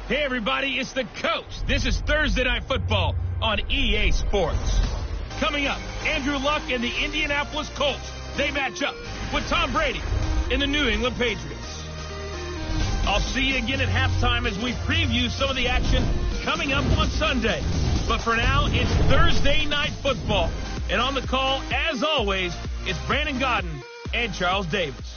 Hey, everybody, it's the Colts. This is Thursday Night Football on EA Sports. Coming up, Andrew Luck and the Indianapolis Colts. They match up with Tom Brady and the New England Patriots. I'll see you again at halftime as we preview some of the action coming up on Sunday. But for now, it's Thursday Night Football. And on the call, as always, it's Brandon Godden and Charles Davis.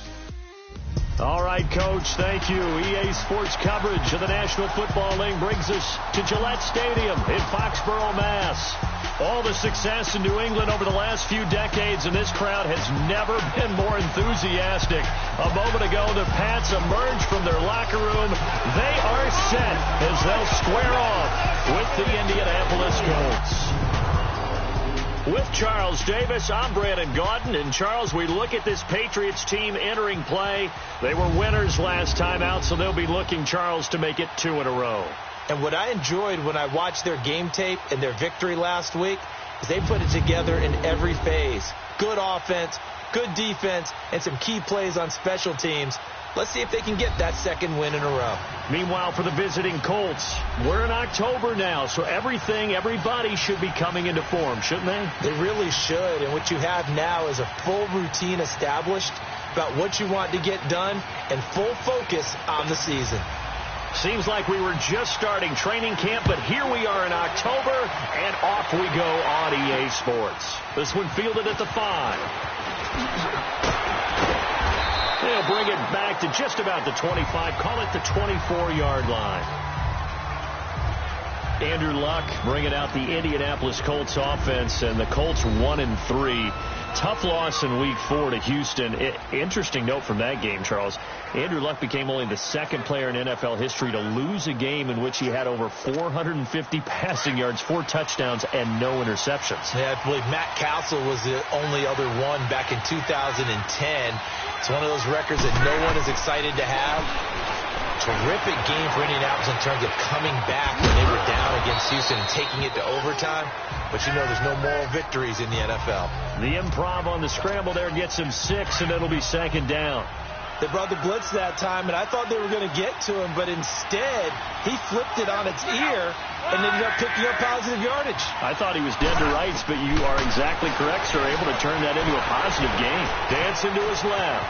All right, Coach, thank you. EA Sports coverage of the National Football League brings us to Gillette Stadium in Foxborough, Mass. All the success in New England over the last few decades, and this crowd has never been more enthusiastic. A moment ago, the Pats emerged from their locker room. They are set as they'll square off with the Indianapolis Colts. With Charles Davis, I'm Brandon Gaudin. And Charles, we look at this Patriots team entering play. They were winners last time out, so they'll be looking, Charles, to make it 2 in a row. And what I enjoyed when I watched their game tape and their victory last week is they put it together in every phase. Good offense, good defense, and some key plays on special teams. Let's see if they can get that second win in a row. Meanwhile, for the visiting Colts, we're in October now, so everybody should be coming into form, shouldn't they? They really should, and what you have now is a full routine established about what you want to get done and full focus on the season. Seems like we were just starting training camp, but here we are in October, and off we go on EA Sports. This one fielded at the 5. They'll bring it back to just about the 25. Call it the 24-yard line. Andrew Luck bringing out the Indianapolis Colts offense, and the Colts 1-3. Tough loss in Week 4 to Houston. Interesting note from that game, Charles. Andrew Luck became only the second player in NFL history to lose a game in which he had over 450 passing yards, 4 touchdowns, and no interceptions. Yeah, I believe Matt Castle was the only other one back in 2010. It's one of those records that no one is excited to have. Terrific game for Indianapolis in terms of coming back when they were down against Houston and taking it to overtime. But you know there's no moral victories in the NFL. The improv on the scramble there gets him 6, and it'll be second down. They brought the blitz that time, and I thought they were going to get to him, but instead he flipped it on its ear and ended up picking up positive yardage. I thought he was dead to rights, but you are exactly correct, sir. Able to turn that into a positive gain. Dancing to his left.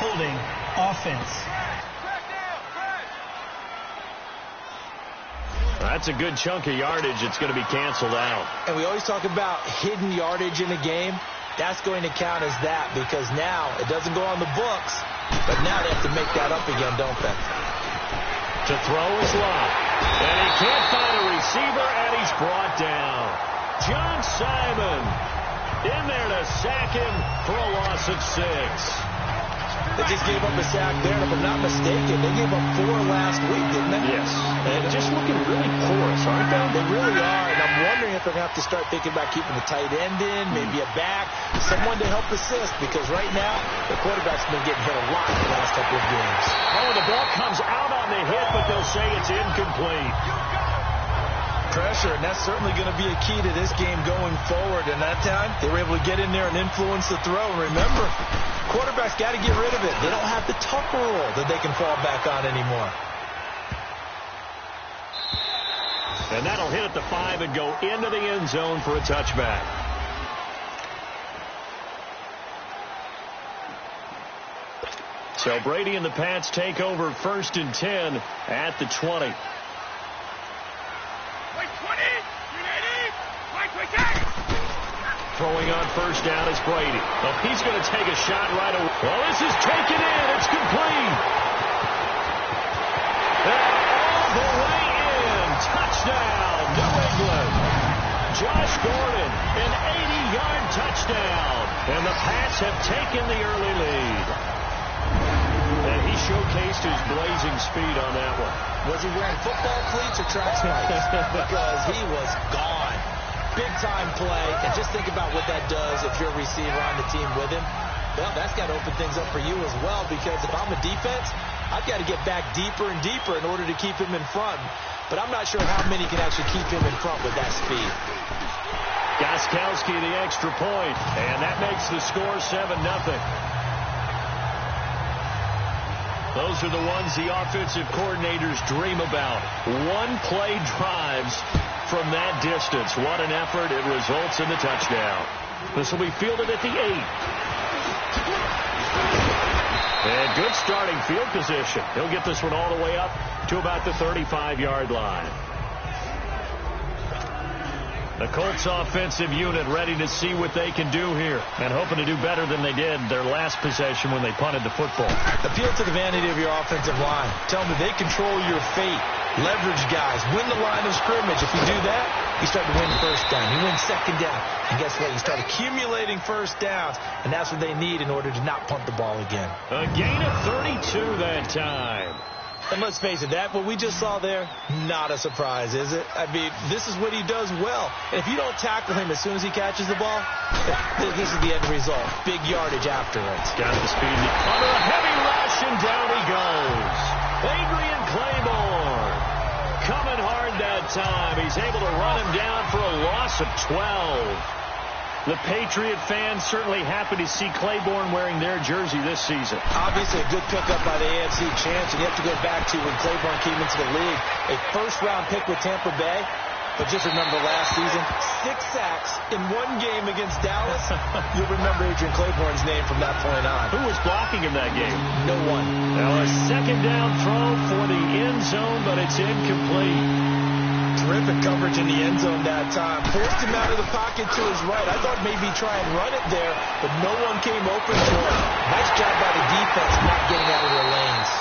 Holding offense. That's a good chunk of yardage. It's going to be canceled out. And we always talk about hidden yardage in a game. That's going to count as that because now it doesn't go on the books, but now they have to make that up again, don't they? To throw is Luck. And he can't find a receiver, and he's brought down. John Simon in there to sack him for a loss of 6. They just gave up a sack there, and if I'm not mistaken, they gave up 4 last week, didn't they? Yes. And just looking really porous, aren't they? They really are, and I'm wondering if they're going to have to start thinking about keeping the tight end in, maybe a back, someone to help assist, because right now, the quarterback's been getting hit a lot in the last couple of games. Oh, the ball comes out on the hit, but they'll say it's incomplete. Pressure, and that's certainly going to be a key to this game going forward. And that time, they were able to get in there and influence the throw. And remember, quarterbacks got to get rid of it. They don't have the tuck rule that they can fall back on anymore. And that'll hit at the 5 and go into the end zone for a touchback. So Brady and the Pats take over 1st and 10 at the 20. Throwing on 1st down is Brady. Oh, he's going to take a shot right away. Well, this is taken in. It's complete. All the way in. Touchdown, New England. Josh Gordon, an 80-yard touchdown. And the Pats have taken the early lead. And he showcased his blazing speed on that one. Was he wearing football cleats or track spikes? Because he was gone. Big-time play, and just think about what that does if you're a receiver on the team with him. Well, that's got to open things up for you as well, because if I'm a defense, I've got to get back deeper and deeper in order to keep him in front. But I'm not sure how many can actually keep him in front with that speed. Gostkowski the extra point, and that makes the score 7-0. Those are the ones the offensive coordinators dream about. One-play drives from that distance. What an effort. It results in the touchdown. This will be fielded at the 8. And good starting field position. He'll get this one all the way up to about the 35-yard line. The Colts offensive unit ready to see what they can do here and hoping to do better than they did their last possession when they punted the football. Appeal to the vanity of your offensive line. Tell them that they control your fate. Leverage guys. Win the line of scrimmage. If you do that, you start to win first down. You win second down. And guess what? You start accumulating first downs, and that's what they need in order to not punt the ball again. A gain of 32 that time. And let's face it, that what we just saw there, not a surprise, is it? I mean, this is what he does well. And if you don't tackle him as soon as he catches the ball, this is the end result. Big yardage after it. Got the speed. Under a heavy rush, and down he goes. Adrian Claiborne coming hard that time. He's able to run him down for a loss of 12. The Patriot fans certainly happy to see Claiborne wearing their jersey this season. Obviously a good pickup by the AFC champs, and you have to go back to when Claiborne came into the league. A first-round pick with Tampa Bay. But just remember last season, 6 sacks in one game against Dallas. You'll remember Adrian Claiborne's name from that point on. Who was blocking him that game? No one. Now a second down throw for the end zone, but it's incomplete. Terrific coverage in the end zone that time. Forced him out of the pocket to his right. I thought maybe try and run it there, but no one came open for him. Nice job by the defense not getting out of their lanes.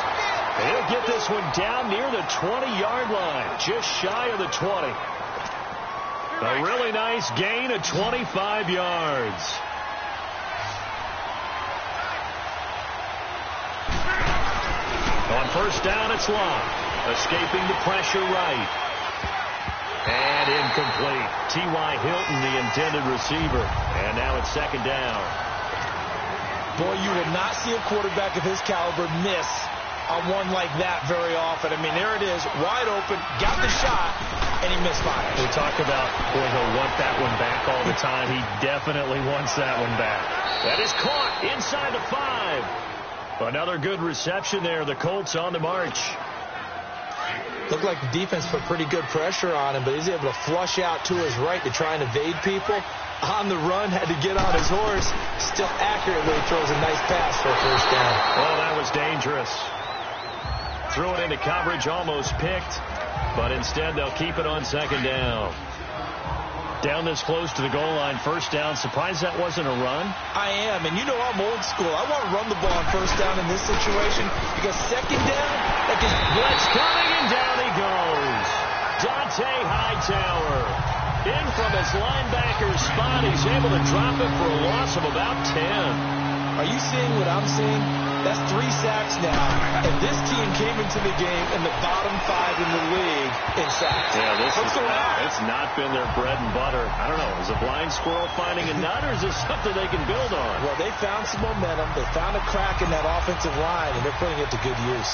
He'll get this one down near the 20-yard line, just shy of the 20. A really nice gain of 25 yards. On first down, it's Locke. Escaping the pressure right. And incomplete. T.Y. Hilton, the intended receiver. And now it's second down. Boy, you will not see a quarterback of his caliber miss on one like that very often. I mean, there it is, wide open, got the shot, and he misfires. We talk about, boy, he'll want that one back all the time. He definitely wants that one back. That is caught inside the 5. Another good reception there. The Colts on the march. Looked like the defense put pretty good pressure on him, but he's able to flush out to his right to try and evade people. On the run, had to get on his horse. Still accurately throws a nice pass for a first down. Oh, that was dangerous. Threw it into coverage, almost picked, but instead they'll keep it on second down. Down this close to the goal line, first down. Surprised that wasn't a run? I am, and you know I'm old school. I want to run the ball on first down in this situation because second down, like his blitz coming, and down he goes. Dante Hightower in from his linebacker spot. He's able to drop it for a loss of about 10. Are you seeing what I'm seeing? That's 3 sacks now, and this team came into the game in the bottom 5 in the league in sacks. Yeah, What's going on? It's not been their bread and butter. I don't know. Is a blind squirrel finding a nut, or is this something they can build on? Well, they found some momentum. They found a crack in that offensive line, and they're putting it to good use.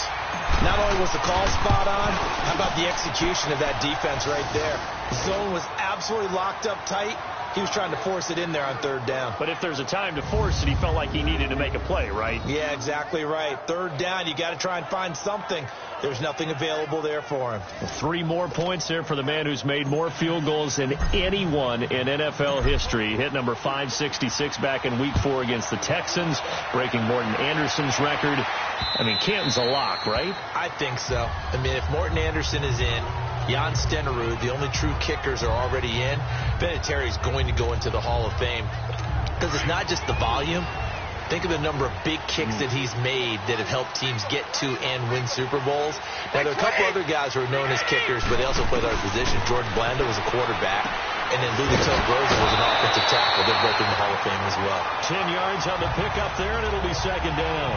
Not only was the call spot on, how about the execution of that defense right there? The zone was absolutely locked up tight. He was trying to force it in there on third down. But if there's a time to force it, he felt like he needed to make a play, right? Yeah, exactly right. Third down, you got to try and find something. There's nothing available there for him. 3 more points there for the man who's made more field goals than anyone in NFL history. Hit number 566 back in Week 4 against the Texans, breaking Morton Anderson's record. I mean, Canton's a lock, right? I think so. I mean, if Morton Anderson is in, Jan Stenerud, the only true kickers are already in, Vinatieri's going to go into the Hall of Fame. Because it's not just the volume. Think of the number of big kicks that he's made that have helped teams get to and win Super Bowls. Now, there are a couple other guys who are known as kickers, but they also played other positions. Jordan Blanda was a quarterback, and then Luther Groza was an offensive tackle. They're both in the Hall of Fame as well. 10 yards on the pickup there, and it'll be second down.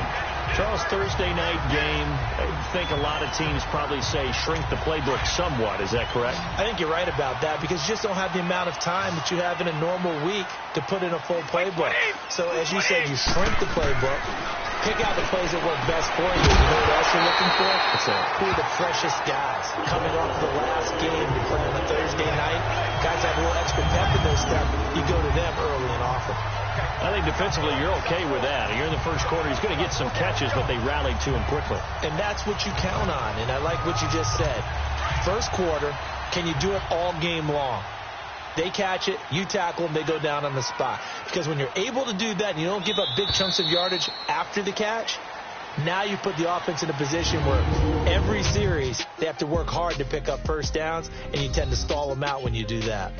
Charles, Thursday night game, I think a lot of teams probably say shrink the playbook somewhat. Is that correct? I think you're right about that because you just don't have the amount of time that you have in a normal week to put in a full playbook. So as you said, you shrink the playbook, pick out the plays that work best for you. You know what else you're looking for? Who are the freshest guys coming off the last game to play on a Thursday night? Guys have a little extra pep in their step. You go to them early and often. I think defensively you're okay with that. You're in the first quarter. He's going to get some catches, but they rallied to him quickly. And that's what you count on. And I like what you just said. First quarter, can you do it all game long? They catch it, you tackle them, they go down on the spot. Because when you're able to do that and you don't give up big chunks of yardage after the catch, now you put the offense in a position where every series they have to work hard to pick up first downs, and you tend to stall them out when you do that.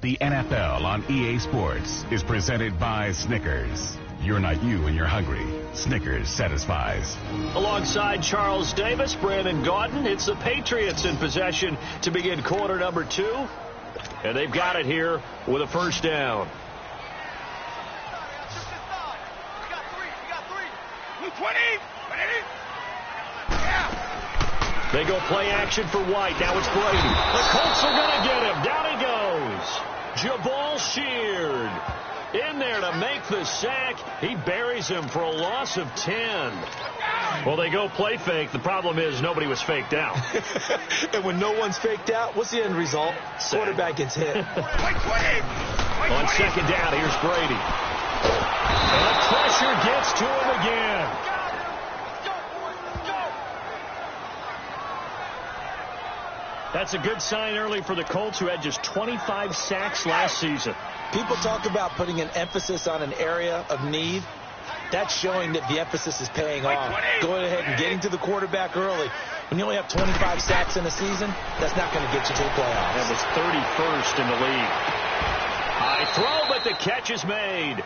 The NFL on EA Sports is presented by Snickers. You're not you when you're hungry. Snickers satisfies. Alongside Charles Davis, Brandon Gaudin, it's the Patriots in possession to begin quarter number 2. And they've got it here with a first down. They go play action for White. Now it's Brady. The Colts are going to get him. Down he goes. Jabal Sheard in there to make the sack. He buries him for a loss of 10. Well, they go play fake. The problem is nobody was faked out. And when no one's faked out, what's the end result? Sack. Quarterback gets hit. On second down, here's Brady. And the pressure gets to him again. That's a good sign early for the Colts, who had just 25 sacks last season. People talk about putting an emphasis on an area of need. That's showing that the emphasis is paying off. Going ahead and getting to the quarterback early. When you only have 25 sacks in a season, that's not going to get you to the playoffs. That was 31st in the league. High throw, but the catch is made.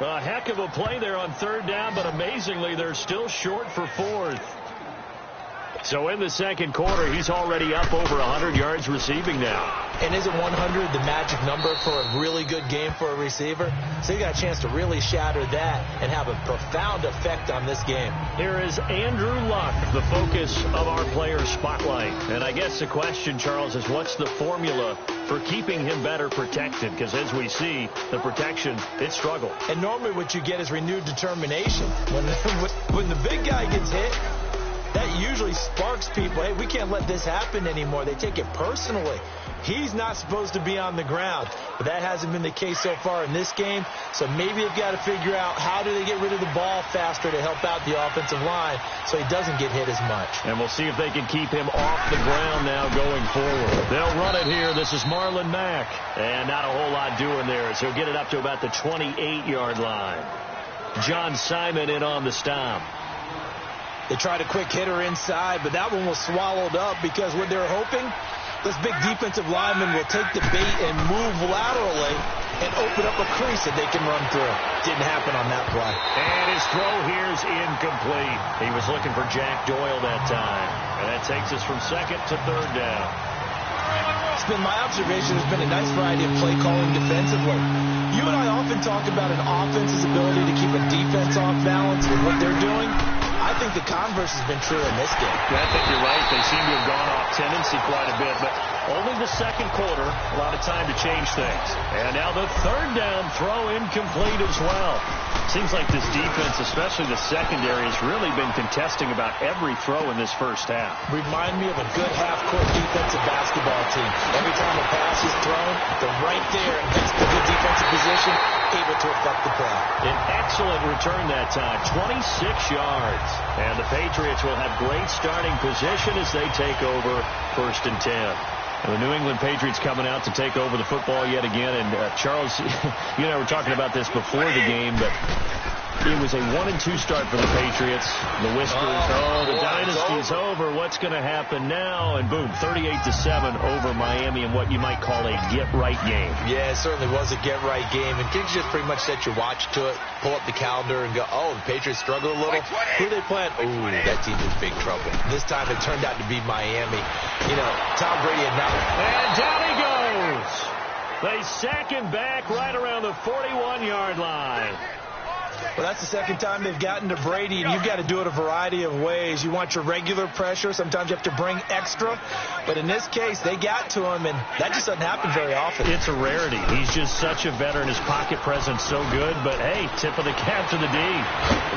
A heck of a play there on third down, but amazingly, they're still short for fourth. So in the second quarter, he's already up over 100 yards receiving now. And isn't 100 the magic number for a really good game for a receiver? So you got a chance to really shatter that and have a profound effect on this game. Here is Andrew Luck, the focus of our player spotlight. And I guess the question, Charles, is what's the formula for keeping him better protected? Because as we see, the protection, it struggled. And normally what you get is renewed determination. When the big guy gets hit, that usually sparks people. Hey, we can't let this happen anymore. They take it personally. He's not supposed to be on the ground, but that hasn't been the case so far in this game. So maybe they've got to figure out how do they get rid of the ball faster to help out the offensive line so he doesn't get hit as much. And we'll see if they can keep him off the ground now going forward. They'll run it here. This is Marlon Mack. And not a whole lot doing there as he'll get it up to about the 28-yard line. John Simon in on the stop. They tried a quick hitter inside, but that one was swallowed up because what they're hoping, this big defensive lineman will take the bait and move laterally and open up a crease that they can run through. Didn't happen on that play. And his throw here is incomplete. He was looking for Jack Doyle that time. And that takes us from second to third down. It's been my observation. There's been a nice variety of play calling defensively. You and I often talk about an offense's ability to keep a defense off balance with what they're doing. I think the converse has been true in this game. I think you're right. They seem to have gone off tendency quite a bit, but only the second quarter, a lot of time to change things. And now the third down throw incomplete as well. Seems like this defense, especially the secondary, has really been contesting about every throw in this first half. Remind me of a good half-court defensive basketball team. Every time a pass is thrown, they're right there against the good defensive position, able to affect the play. An excellent return that time, 26 yards. And the Patriots will have great starting position as they take over first and 10. And the New England Patriots coming out to take over the football yet again. And Charles, you and I were talking about this before the game, but It was a 1-2 start for the Patriots. The whispers, the dynasty's over. What's going to happen now? And boom, 38-7 over Miami in what you might call a get-right game. Yeah, it certainly was a get-right game. And things just pretty much set your watch to it, pull up the calendar and go, oh, the Patriots struggle a little. Who are they playing? Ooh, that team is big trouble. This time it turned out to be Miami. You know, Tom Brady had not. And down he goes. They sack him back right around the 41-yard line. Well, that's the second time they've gotten to Brady, and you've got to do it a variety of ways. You want your regular pressure. Sometimes you have to bring extra. But in this case, they got to him, and that just doesn't happen very often. It's a rarity. He's just such a veteran. His pocket presence so good. But, hey, tip of the cap to the D.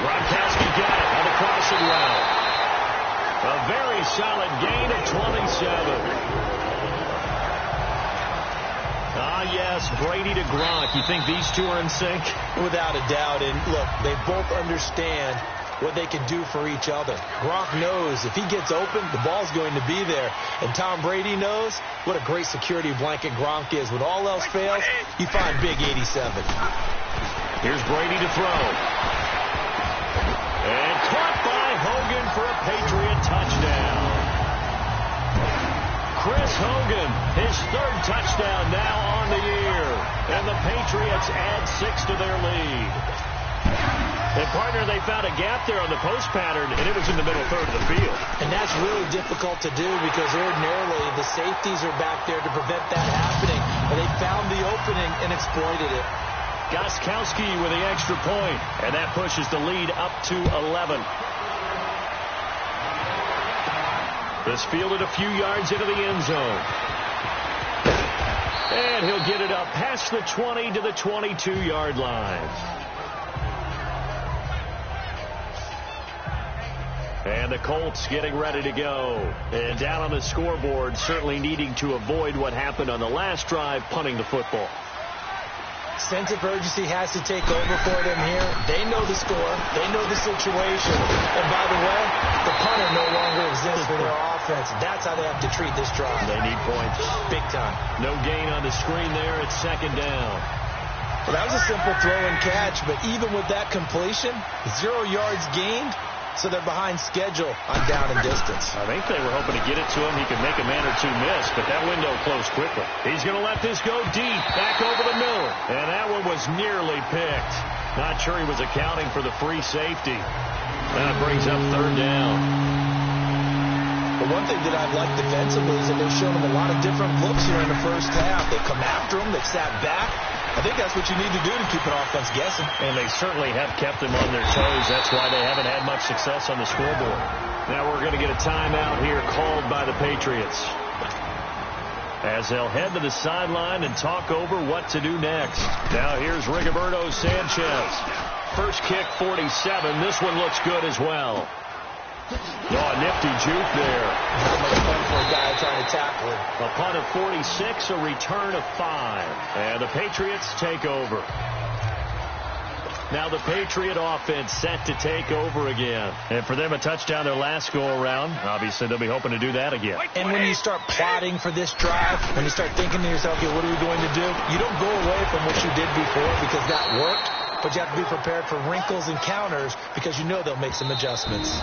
Gronkowski got it on the crossing route. A very solid gain of 27. Ah, yes, Brady to Gronk. You think these two are in sync? Without a doubt. And, look, they both understand what they can do for each other. Gronk knows if he gets open, the ball's going to be there. And Tom Brady knows what a great security blanket Gronk is. When all else fails, you find big 87. Here's Brady to throw. And caught by Hogan for a Patriot touchdown. Chris Hogan, his third touchdown now on the year. And the Patriots add 6 to their lead. And, partner, they found a gap there on the post pattern, and it was in the middle third of the field. And that's really difficult to do because ordinarily the safeties are back there to prevent that happening. And they found the opening and exploited it. Gostkowski with the extra point, and that pushes the lead up to 11. This fielded a few yards into the end zone. And he'll get it up past the 20 to the 22-yard line. And the Colts getting ready to go. And down on the scoreboard, certainly needing to avoid what happened on the last drive, punting the football. Sense of urgency has to take over for them here. They know the score. They know the situation. And by the way, the punter no longer exists for their offense. That's how they have to treat this drive. They need points. Big time. No gain on the screen there. It's second down. Well, that was a simple throw and catch, but even with that completion, 0 yards gained. So they're behind schedule on down and distance. I think they were hoping to get it to him. He could make a man or two miss, but that window closed quickly. He's going to let this go deep, back over the middle. And that one was nearly picked. Not sure he was accounting for the free safety. That brings up third down. But one thing that I've liked defensively is that they've shown them a lot of different looks here in the first half. They come after them. They've sat back. I think that's what you need to do to keep an offense guessing. And they certainly have kept them on their toes. That's why they haven't had much success on the scoreboard. Now we're going to get a timeout here called by the Patriots, as they'll head to the sideline and talk over what to do next. Now here's Rigoberto Sanchez. First kick, 47. This one looks good as well. Oh, nifty juke there. Not much fun for a guy trying to tackle it. A punt of 46, a return of 5. And the Patriots take over. Now the Patriot offense set to take over again. And for them, a touchdown their last go-around. Obviously, they'll be hoping to do that again. And when you start plotting for this drive, when you start thinking to yourself, okay, what are we going to do? You don't go away from what you did before because that worked. But you have to be prepared for wrinkles and counters because you know they'll make some adjustments.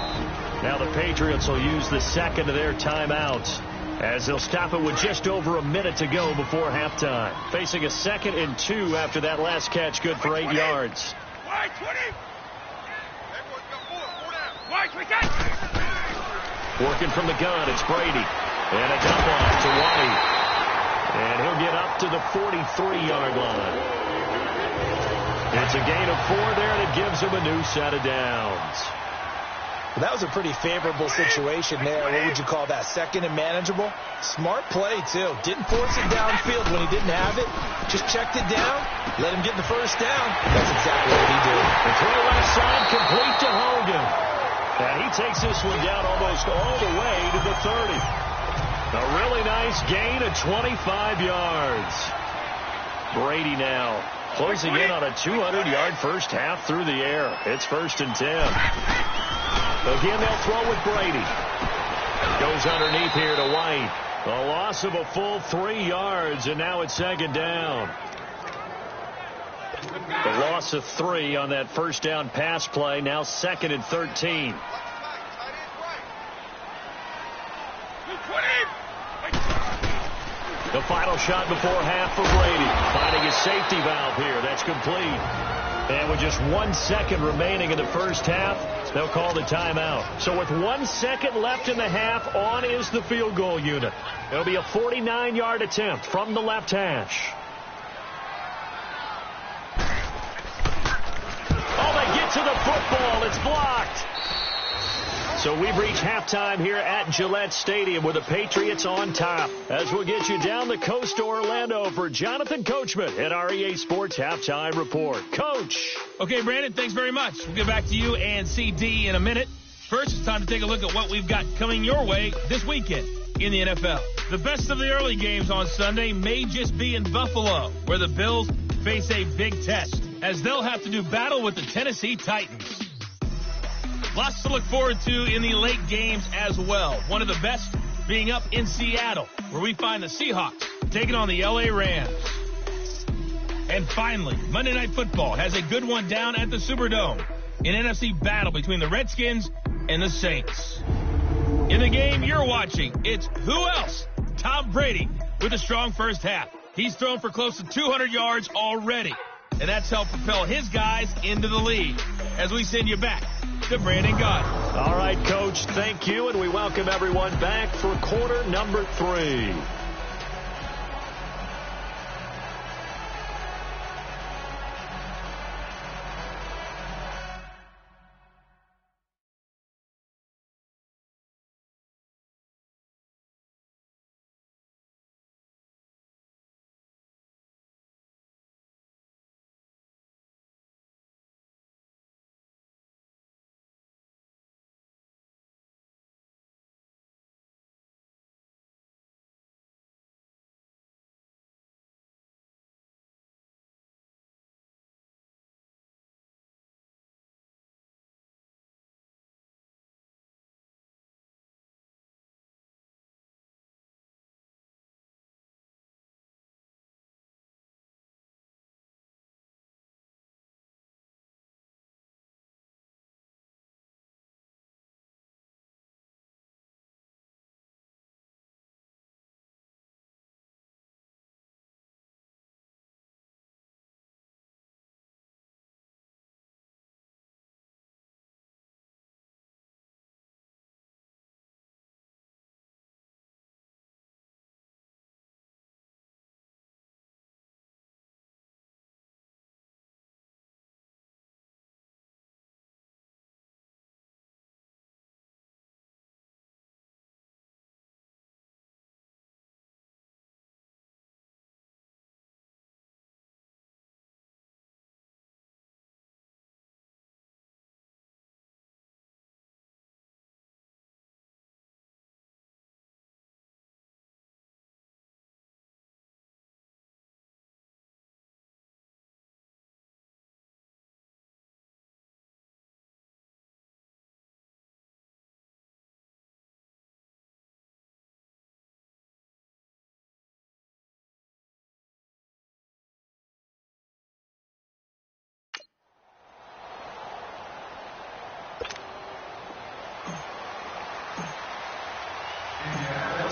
Now the Patriots will use the second of their timeouts, as they'll stop it with just over a minute to go before halftime. Facing a 2nd and 2 after that last catch, good for 8 yards. Working from the gun, it's Brady. And a dump off to White. And he'll get up to the 43-yard line. It's a gain of 4 there, and it gives him a new set of downs. Well, that was a pretty favorable situation there. What would you call that? Second and manageable? Smart play, too. Didn't force it downfield when he didn't have it. Just checked it down, let him get the first down. That's exactly what he did. And to the left side, complete to Hogan. And he takes this one down almost all the way to the 30. A really nice gain of 25 yards. Brady now closing in on a 200-yard first half through the air. It's 1st and 10. Again, they'll throw with Brady. Goes underneath here to White. A loss of a full 3 yards, and now it's 2nd down. The loss of 3 on that first down pass play. Now 2nd and 13. The final shot before half for Brady. Finding a safety valve here. That's complete. And with just 1 second remaining in the first half, they'll call the timeout. So with 1 second left in the half, on is the field goal unit. It'll be a 49-yard attempt from the left hash. Oh, they get to the football. It's blocked. So we've reached halftime here at Gillette Stadium with the Patriots on top. As we'll get you down the coast to Orlando for Jonathan Coachman at our EA Sports Halftime Report. Coach. Okay, Brandon, thanks very much. We'll get back to you and CD in a minute. First, it's time to take a look at what we've got coming your way this weekend in the NFL. The best of the early games on Sunday may just be in Buffalo, where the Bills face a big test, as they'll have to do battle with the Tennessee Titans. Lots to look forward to in the late games as well. One of the best being up in Seattle, where we find the Seahawks taking on the LA Rams. And finally, Monday Night Football has a good one down at the Superdome. An NFC battle between the Redskins and the Saints. In the game you're watching, it's who else? Tom Brady with a strong first half. He's thrown for close to 200 yards already. And that's helped propel his guys into the lead. As we send you back to Brandon Gott. All right, Coach, thank you, and we welcome everyone back for quarter number 3.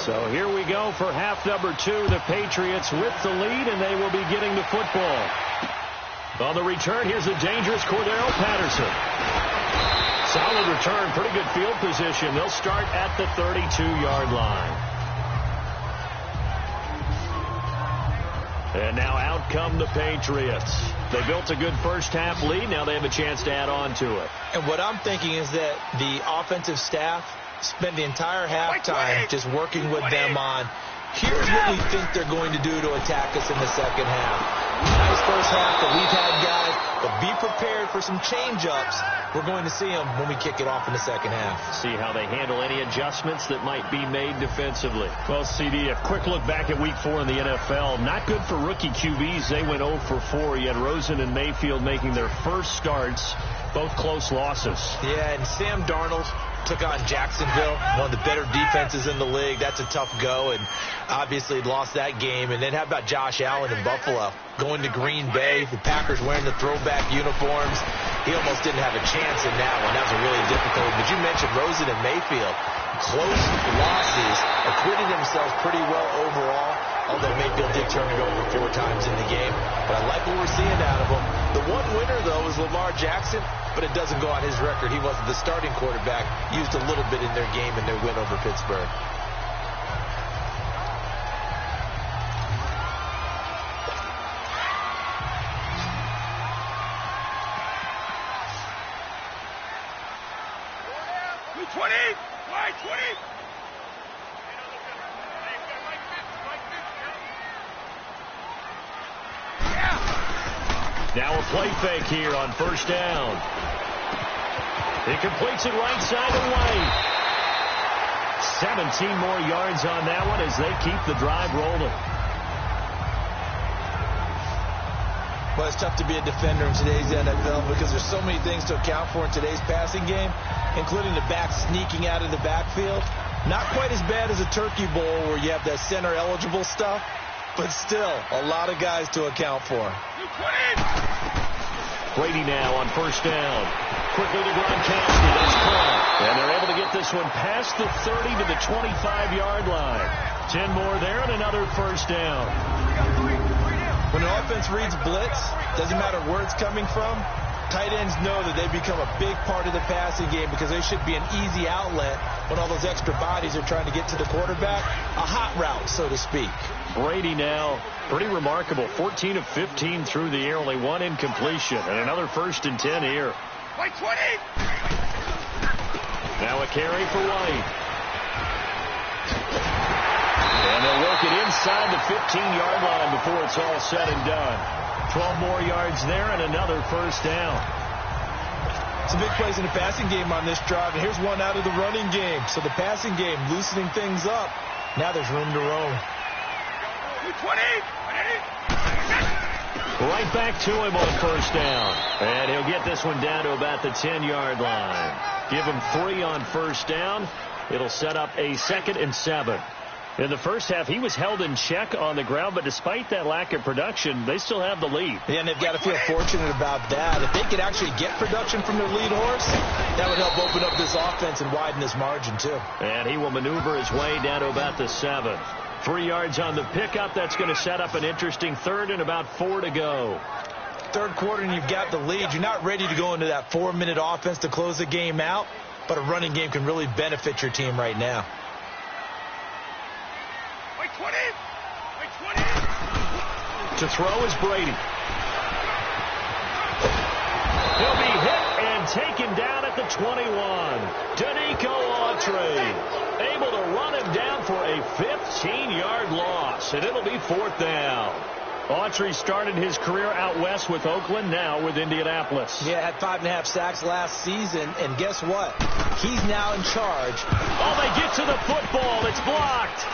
So here we go for half number 2. The Patriots with the lead, and they will be getting the football. On the return, here's a dangerous Cordero Patterson. Solid return, pretty good field position. They'll start at the 32-yard line. And now out come the Patriots. They built a good first-half lead. Now they have a chance to add on to it. And what I'm thinking is that the offensive staff spend the entire halftime just working with them on, here's what we think they're going to do to attack us in the second half. Nice first half that we've had, guys, but be prepared for some change-ups. We're going to see them when we kick it off in the second half. See how they handle any adjustments that might be made defensively. Well, CD, a quick look back at Week 4 in the NFL. Not good for rookie QBs. They went 0 for 4. You had Rosen and Mayfield making their first starts, both close losses. Yeah, and Sam Darnold, Took on Jacksonville, one of the better defenses in the league. That's a tough go, and obviously lost that game. And then how about Josh Allen in Buffalo? Going to Green Bay, the Packers wearing the throwback uniforms. He almost didn't have a chance in that one. That was a really difficult one. But you mentioned Rosen and Mayfield. Close losses, acquitted themselves pretty well overall, although Mayfield did turn it over 4 times in the game. But I like what we're seeing out of him. The one winner, though, is Lamar Jackson, but it doesn't go on his record. He wasn't the starting quarterback, used a little bit in their game in their win over Pittsburgh. Now a play fake here on first down. He completes it right side to White. 17 more yards on that one as they keep the drive rolling. Well, it's tough to be a defender in today's NFL because there's so many things to account for in today's passing game, including the back sneaking out of the backfield. Not quite as bad as a Turkey Bowl where you have that center-eligible stuff, but still a lot of guys to account for. Brady now on first down. Quickly to Gronkowski. That's caught. And they're able to get this one past the 30 to the 25-yard line. 10 more there and another first down. When an offense reads blitz, doesn't matter where it's coming from, tight ends know that they become a big part of the passing game because they should be an easy outlet when all those extra bodies are trying to get to the quarterback. A hot route, so to speak. Brady now, pretty remarkable. 14 of 15 through the air, only 1 incompletion. And another 1st and 10 here. White 20! Now a carry for White. And they'll work it inside the 15-yard line before it's all said and done. 12 more yards there and another first down. Some big plays in the passing game on this drive, and here's one out of the running game. So the passing game loosening things up. Now there's room to roam. 20! Right back to him on first down. And he'll get this one down to about the 10-yard line. Give him 3 on first down. It'll set up a 2nd and 7. In the first half, he was held in check on the ground, but despite that lack of production, they still have the lead. Yeah, and they've got to feel fortunate about that. If they could actually get production from their lead horse, that would help open up this offense and widen this margin, too. And he will maneuver his way down to about the 7. 3 yards on the pickup. That's going to set up an interesting 3rd and about 4 to go. Third quarter and you've got the lead. You're not ready to go into that 4-minute offense to close the game out, but a running game can really benefit your team right now. White 20! White 20! To throw is Brady. He'll be hit and taken down at the 21. Danico Autry able to run him down for a 15-yard loss, and it'll be 4th down. Autry started his career out west with Oakland, now with Indianapolis. Yeah, had 5.5 sacks last season, and guess what? He's now in charge. Oh, they get to the football. It's blocked.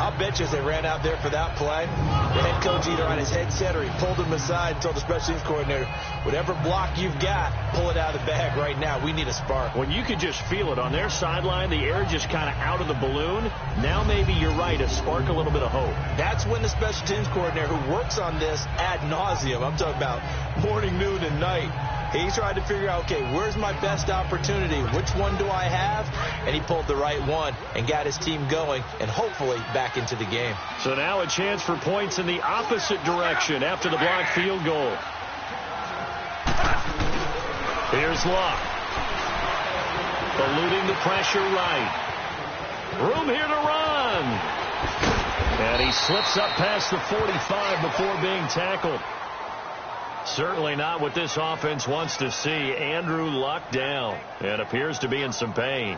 I'll bet you as they ran out there for that play, the head coach either on his headset or he pulled him aside and told the special teams coordinator, whatever block you've got, pull it out of the bag right now. We need a spark. When you could just feel it on their sideline, the air just kind of out of the balloon. Now maybe you're right, a spark, a little bit of hope. That's when the special teams coordinator who works on this ad nauseum, I'm talking about morning, noon, and night, he tried to figure out, okay, where's my best opportunity? Which one do I have? And he pulled the right one and got his team going and hopefully back into the game. So now a chance for points in the opposite direction after the blocked field goal. Here's Luck. Eluding the pressure right. Room here to run. And he slips up past the 45 before being tackled. Certainly not what this offense wants to see. Andrew Luck down and appears to be in some pain.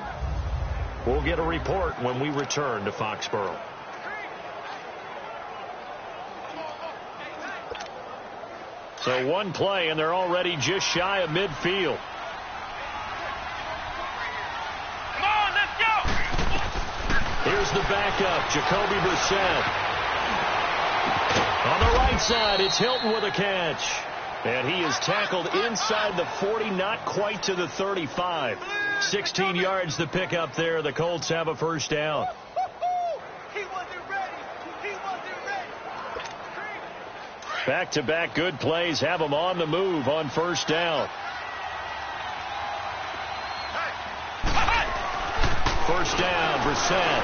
We'll get a report when we return to Foxborough. So one play, and they're already just shy of midfield. Come on, let's go! Here's the backup, Jacoby Brissett. On the right side, it's Hilton with a catch. And he is tackled inside the 40, not quite to the 35. 16 yards to pick up there. The Colts have a first down. Back-to-back good plays have them on the move on first down. First down, Brissett.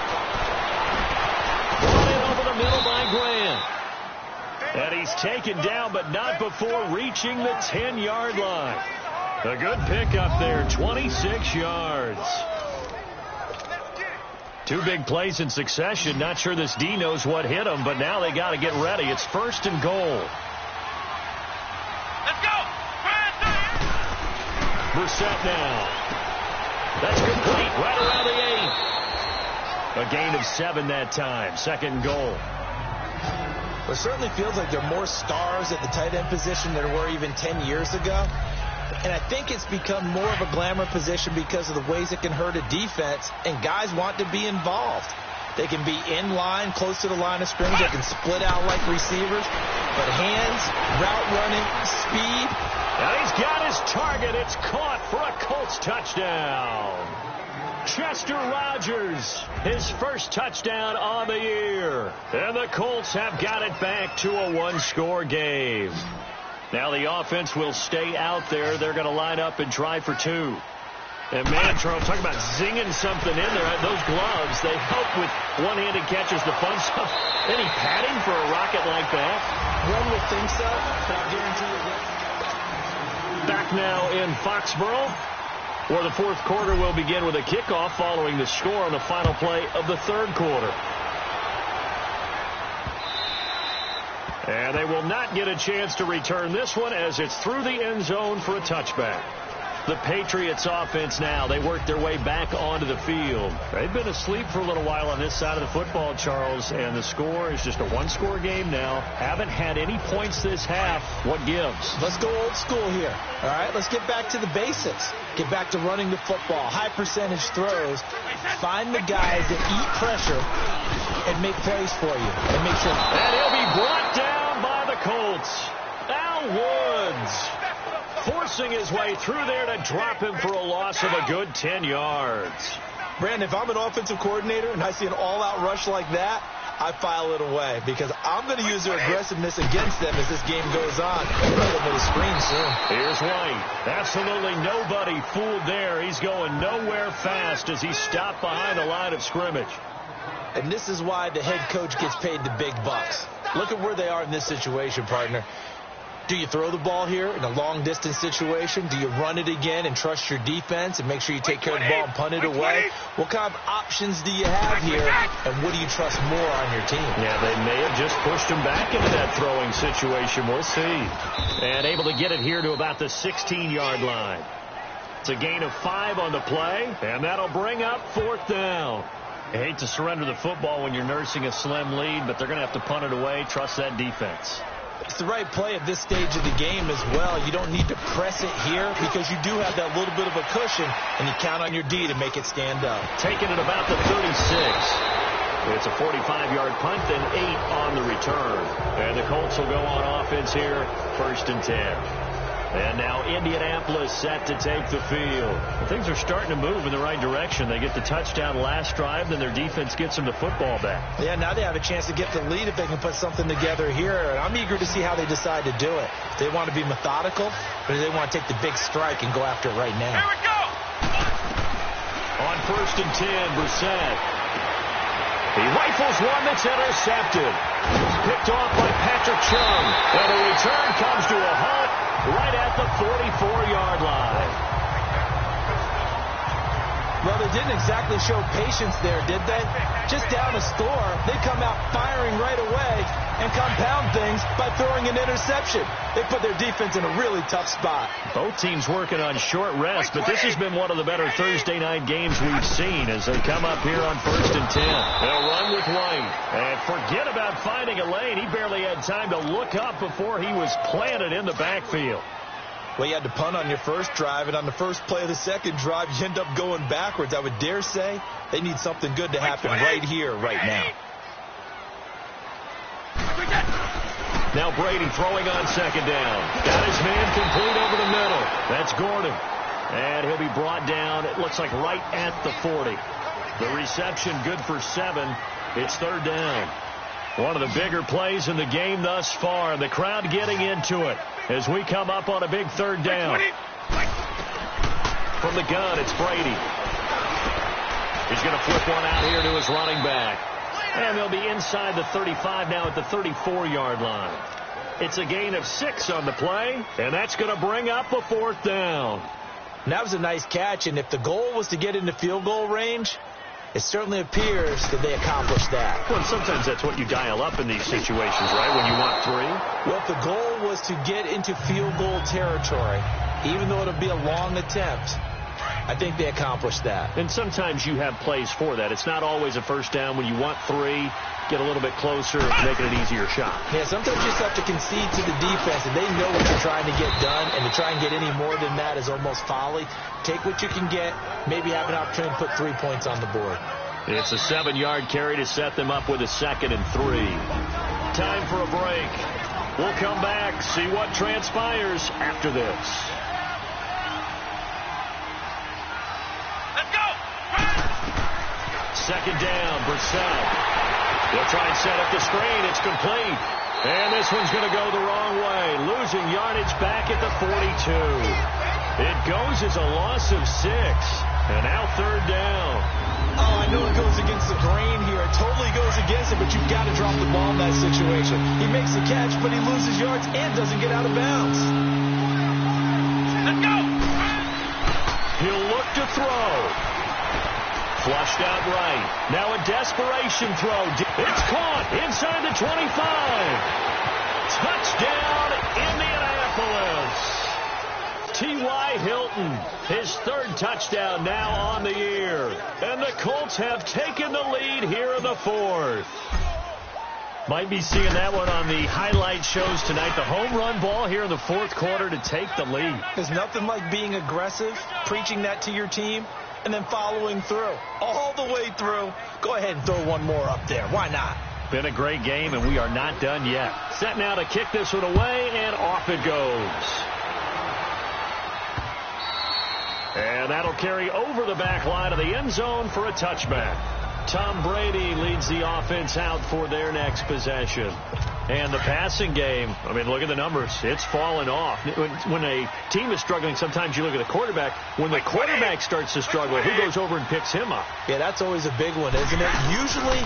Brought in over the middle by Grant. And he's taken down, but not before reaching the 10-yard line. A good pickup there, 26 yards. Two big plays in succession. Not sure this D knows what hit him, but now they got to get ready. It's first and goal. Let's go! Brissett now. That's complete, right around the 8. A gain of 7 that time. Second and goal. Well, it certainly feels like there are more stars at the tight end position than there were even 10 years ago. And I think it's become more of a glamour position because of the ways it can hurt a defense, and guys want to be involved. They can be in line, close to the line of scrimmage. They can split out like receivers. But hands, route running, speed. Now he's got his target. It's caught for a Colts touchdown. Chester Rogers, his first touchdown on the year. And the Colts have got it back to a one-score game. Now the offense will stay out there. They're going to line up and try for 2. And man, Charles, talking about zinging something in there. Those gloves, they help with one-handed catches, the fun stuff. Any padding for a rocket like that? One would think so, but I guarantee you. Back now in Foxborough, where the fourth quarter will begin with a kickoff following the score on the final play of the third quarter. And they will not get a chance to return this one as it's through the end zone for a touchback. The Patriots offense now, they work their way back onto the field. They've been asleep for a little while on this side of the football, Charles, and the score is just a one-score game now. Haven't had any points this half. What gives? Let's go old school here. All right, let's get back to the basics. Get back to running the football, high percentage throws. Find the guys that eat pressure and make plays for you. And make sure. And he'll be brought down by the Colts. Al Woods forcing his way through there to drop him for a loss of a good 10 yards. Brandon, if I'm an offensive coordinator and I see an all-out rush like that, I file it away because I'm going to use their aggressiveness against them as this game goes on. They're going to screen soon. Here's White. Absolutely nobody fooled there. He's going nowhere fast as he stopped behind the line of scrimmage. And this is why the head coach gets paid the big bucks. Look at where they are in this situation, partner. Do you throw the ball here in a long-distance situation? Do you run it again and trust your defense and make sure you take care of the ball and punt it away? What kind of options do you have here, and what do you trust more on your team? Yeah, they may have just pushed him back into that throwing situation. We'll see. And able to get it here to about the 16-yard line. It's a gain of 5 on the play, and that'll bring up fourth down. You hate to surrender the football when you're nursing a slim lead, but they're going to have to punt it away. Trust that defense. It's the right play at this stage of the game as well. You don't need to press it here because you do have that little bit of a cushion, and you count on your D to make it stand up. Taking it about the 36. It's a 45-yard punt, then 8 on the return. And the Colts will go on offense here, 1st and 10. And now Indianapolis set to take the field. Well, things are starting to move in the right direction. They get the touchdown last drive, then their defense gets them the football back. Yeah, now they have a chance to get the lead if they can put something together here. And I'm eager to see how they decide to do it. They want to be methodical, or do they want to take the big strike and go after it right now? Here we go! On 1st and 10, Brissett. He rifles one that's intercepted. Picked off by Patrick Chung. And the return comes to a halt right at the 44-yard line. Well, they didn't exactly show patience there, did they? Just down a score, they come out firing right away and compound things by throwing an interception. They put their defense in a really tough spot. Both teams working on short rest, but this has been one of the better Thursday night games we've seen as they come up here on 1st and 10. They'll run with White. And forget about finding a lane. He barely had time to look up before he was planted in the backfield. Well, you had to punt on your first drive, and on the first play of the second drive, you end up going backwards. I would dare say they need something good to happen right here, right now. Now Brady throwing on second down. Got his man complete over the middle. That's Gordon. And he'll be brought down, it looks like right at the 40. The reception good for 7. It's third down. One of the bigger plays in the game thus far. The crowd getting into it as we come up on a big third down. From the gun, it's Brady. He's going to flip one out here to his running back. And they'll be inside the 35 now at the 34-yard line. It's a gain of 6 on the play, and that's going to bring up a fourth down. And that was a nice catch, and if the goal was to get into field goal range, it certainly appears that they accomplished that. Well, sometimes that's what you dial up in these situations, right, when you want 3? Well, if the goal was to get into field goal territory, even though it'll be a long attempt, I think they accomplished that. And sometimes you have plays for that. It's not always a first down. When you want 3, get a little bit closer, make it an easier shot. Yeah, sometimes you just have to concede to the defense, and they know what you're trying to get done, and to try and get any more than that is almost folly. Take what you can get, maybe have an opportunity to put 3 points on the board. It's a 7-yard carry to set them up with a 2nd and 3. Time for a break. We'll come back, see what transpires after this. Second down, Brissett. They'll try and set up the screen. It's complete. And this one's going to go the wrong way. Losing yardage back at the 42. It goes as a loss of 6. And now third down. Oh, I know it goes against the grain here. It totally goes against it, but you've got to drop the ball in that situation. He makes the catch, but he loses yards and doesn't get out of bounds. Let's go! He'll look to throw. Flushed out right. Now a desperation throw. It's caught inside the 25. Touchdown, Indianapolis. T.Y. Hilton, his 3rd touchdown now on the year. And the Colts have taken the lead here in the 4th. Might be seeing that one on the highlight shows tonight. The home run ball here in the 4th quarter to take the lead. There's nothing like being aggressive, preaching that to your team, and then following through. All the way through. Go ahead and throw one more up there. Why not? Been a great game, and we are not done yet. Set now to kick this one away, and off it goes. And that'll carry over the back line of the end zone for a touchback. Tom Brady leads the offense out for their next possession. And the passing game, I mean, look at the numbers. It's fallen off. When a team is struggling, sometimes you look at the quarterback. When the quarterback starts to struggle, who goes over and picks him up? Yeah, that's always a big one, isn't it? Usually,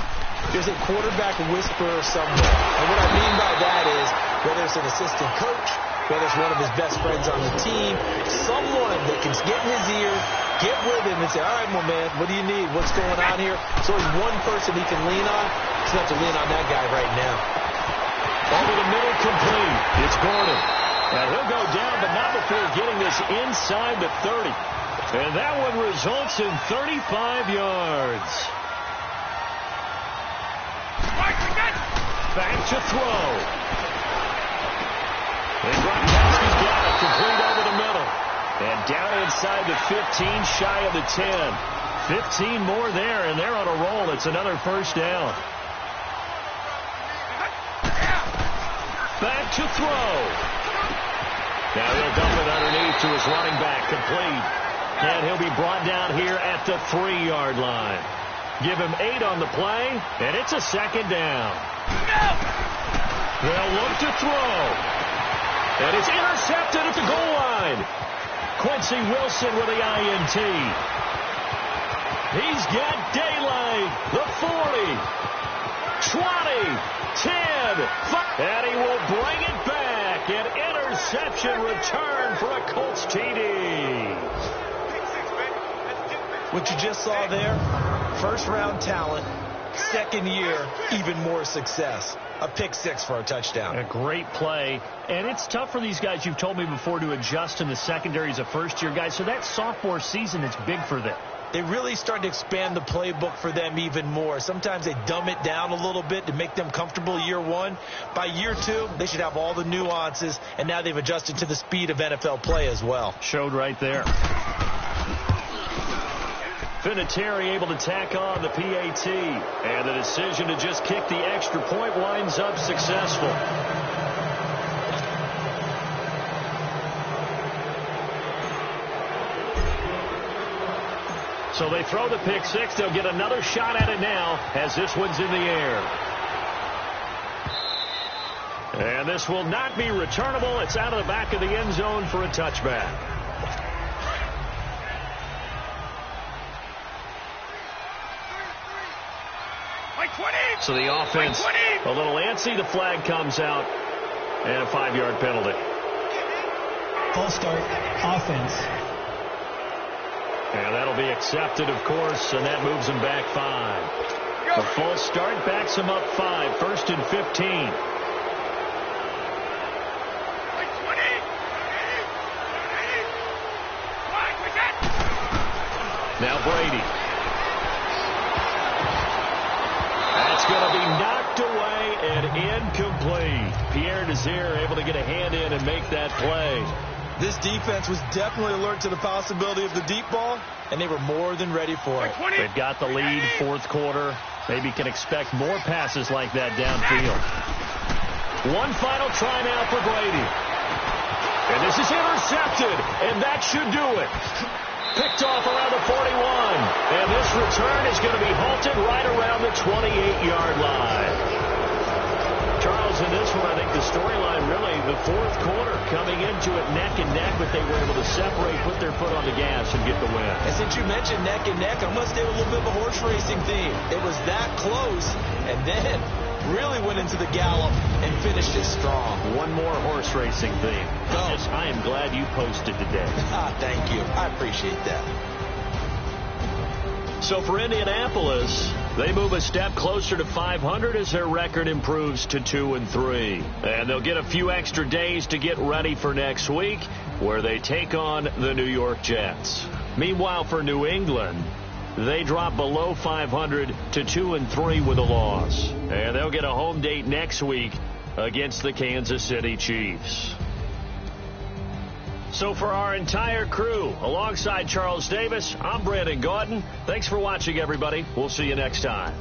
there's a quarterback whisperer somewhere. And what I mean by that is, whether it's an assistant coach, whether it's one of his best friends on the team, someone that can get in his ear, get with him and say, all right, my man, what do you need? What's going on here? So there's one person he can lean on. He's going to have to lean on that guy right now. Over the middle, complete. It's Gordon. Now he'll go down, but not before getting this inside the 30. And that one results in 35 yards. Back to throw. And Gronkowski's got it, complete over the middle. And down inside the 15, shy of the 10. 15 more there, and they're on a roll. It's another first down. Back to throw. Now he'll dump it underneath to his running back, complete. And he'll be brought down here at the 3-yard line. Give him 8 on the play, and it's a second down. They'll look to throw. And it's intercepted at the goal line. Quincy Wilson with the INT. He's got daylight. The 40, 20, 10, 5. And he will bring it back. An interception return for a Colts TD. What you just saw there, first-round talent, second year, even more success. A pick 6 for a touchdown. A great play. And it's tough for these guys, you've told me before, to adjust in the secondary as a first-year guy. So that sophomore season is big for them. They really start to expand the playbook for them even more. Sometimes they dumb it down a little bit to make them comfortable year 1. By year 2, they should have all the nuances, and now they've adjusted to the speed of NFL play as well. Showed right there. Vinatieri able to tack on the PAT. And the decision to just kick the extra point winds up successful. So they throw the pick six. They'll get another shot at it now as this one's in the air. And this will not be returnable. It's out of the back of the end zone for a touchback. So the offense a little antsy. The flag comes out and a 5-yard penalty. False start, offense. And that'll be accepted, of course, and that moves them back 5. The false start backs them up 5. 1st and 15. Now Brady. That's going to be knocked away and incomplete. Pierre Desir able to get a hand in and make that play. This defense was definitely alert to the possibility of the deep ball, and they were more than ready for it. They've got the lead, 4th quarter. Maybe can expect more passes like that downfield. One final try now for Brady. And this is intercepted, and that should do it. Picked off around the 41. And this return is going to be halted right around the 28-yard line. Charles, in this one, I think the storyline really, the 4th quarter, coming into it neck and neck, but they were able to separate, put their foot on the gas, and get the win. And since you mentioned neck and neck, I'm going to stay with a little bit of a horse racing theme. It was that close, and then really went into the gallop and finished it strong. One more horse racing theme. I am glad you posted today. Thank you. I appreciate that. So for Indianapolis, they move a step closer to 500 as their record improves to 2-3. And they'll get a few extra days to get ready for next week, where they take on the New York Jets. Meanwhile, for New England, they drop below 500 to 2-3 with a loss. And they'll get a home date next week against the Kansas City Chiefs. So for our entire crew, alongside Charles Davis, I'm Brandon Gaudin. Thanks for watching, everybody. We'll see you next time.